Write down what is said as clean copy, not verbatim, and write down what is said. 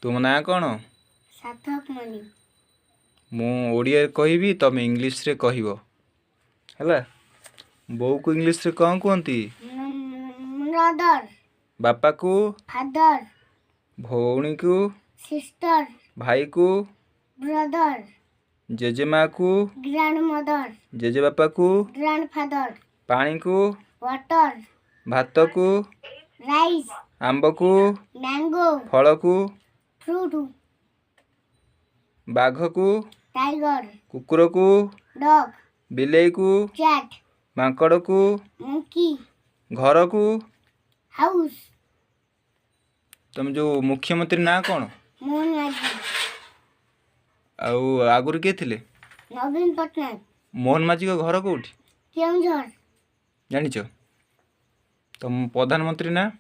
तुम ना कौन? सार्थकमणि। मु ओडिया कहबी तमे इंग्लिश रे कहबो हैला। बोऊ को इंग्लिश रे कौन कहती? ब्रदर। बापा को? फादर। भौणी को? सिस्टर। भाई को? ब्रदर। जेजेमा को? ग्रैंडमदर। जेजे बापा को? ग्रैंडफादर। पानी को? वाटर। भात को? राइस। आंब को? मैंगो। फल को? फ्रूट। बाघ को? टाइगर। कुकुर को? डॉग। बिलेई को? कैट। माकड़ को? मंकी। घर को? हाउस। तुम जो मुख्यमंत्री ना कौन? मोहन माझी। आउ आगुरी के थिले? नवीन पटनायक। मोहन माझी को घर कोठी केउंझर। जानिଛ? तुम प्रधानमंत्री ना?